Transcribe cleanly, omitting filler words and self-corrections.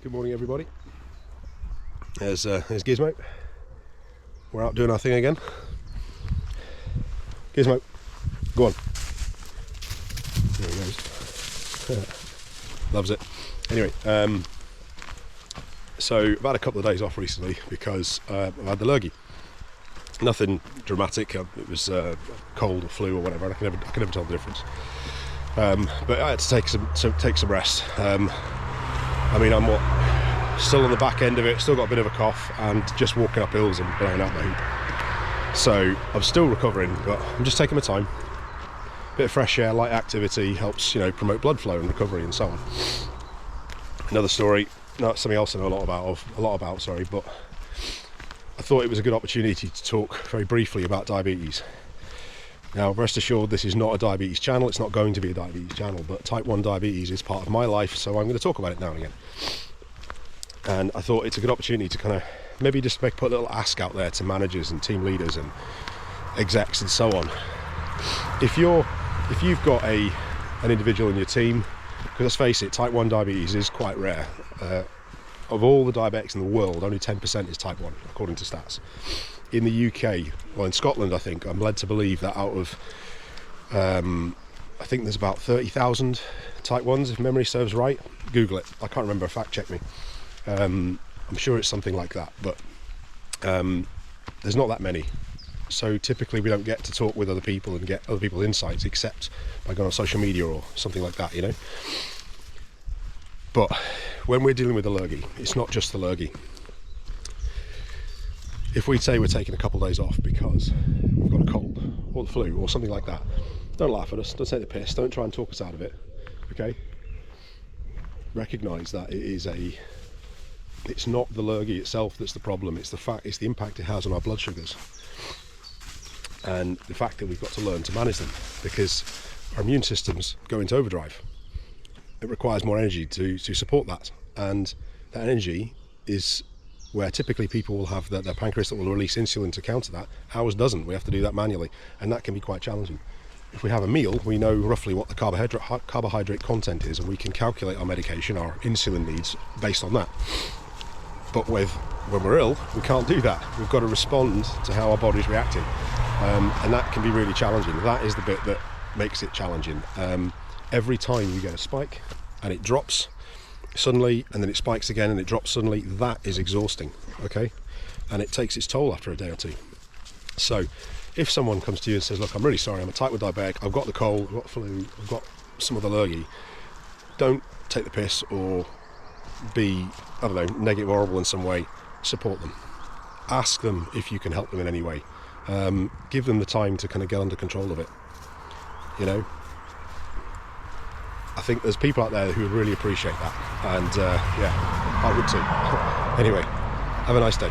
Good morning, everybody. There's Gizmo. We're out doing our thing again. Gizmo, go on. There he goes. Loves it. Anyway, so I've had a couple of days off recently because I've had the lurgy. Nothing dramatic. It was cold or flu or whatever. And I can never tell the difference. But I had to take some rest. I mean, I'm still on the back end of it. Still got a bit of a cough, and just walking up hills and blowing out my hoop. So I'm still recovering, but I'm just taking my time. Bit of fresh air, light activity helps, promote blood flow and recovery and so on. Another story, not something else I know a lot about, but I thought it was a good opportunity to talk very briefly about diabetes. Now, rest assured, this is not a diabetes channel. It's not going to be a diabetes channel, but type 1 diabetes is part of my life, so I'm going to talk about it now and again. And I thought it's a good opportunity to kind of maybe just put a little ask out there to managers and team leaders and execs and so on. If you've got an individual in your team, because let's face it, type 1 diabetes is quite rare. Of all the diabetics in the world, only 10% is type 1, according to stats. In the UK, well, in Scotland, I think, I'm led to believe that out of, I think there's about 30,000 type 1s, if memory serves right. Google it. I can't remember, fact check me. I'm sure it's something like that, but there's not that many. So typically we don't get to talk with other people and get other people's insights except by going on social media or something like that, But when we're dealing with the lurgy, it's not just the lurgy. If we say we're taking a couple of days off because we've got a cold or the flu or something like that, don't laugh at us, don't take the piss, don't try and talk us out of it, okay? Recognise that it's not the lurgy itself that's the problem, it's the impact it has on our blood sugars. And the fact that we've got to learn to manage them, because our immune systems go into overdrive. It requires more energy to support that, and that energy is where typically people will have their pancreas that will release insulin to counter that. Ours doesn't. We have to do that manually, and that can be quite challenging. If we have a meal, we know roughly what the carbohydrate content is, and we can calculate our medication, our insulin needs, based on that. But when we're ill, we can't do that. We've got to respond to how our body's reacting, and that can be really challenging. That is the bit that makes it challenging. Every time you get a spike and it drops suddenly, and then it spikes again and it drops suddenly, that is exhausting, okay? And it takes its toll after a day or two. So if someone comes to you and says, look, I'm really sorry, I'm a type 1 diabetic, I've got the cold, I've got the flu, I've got some of the lurgy, don't take the piss or be, negative or horrible in some way. Support them. Ask them if you can help them in any way. Give them the time to kind of get under control of it. I think there's people out there who would really appreciate that, and I would too. Anyway, have a nice day.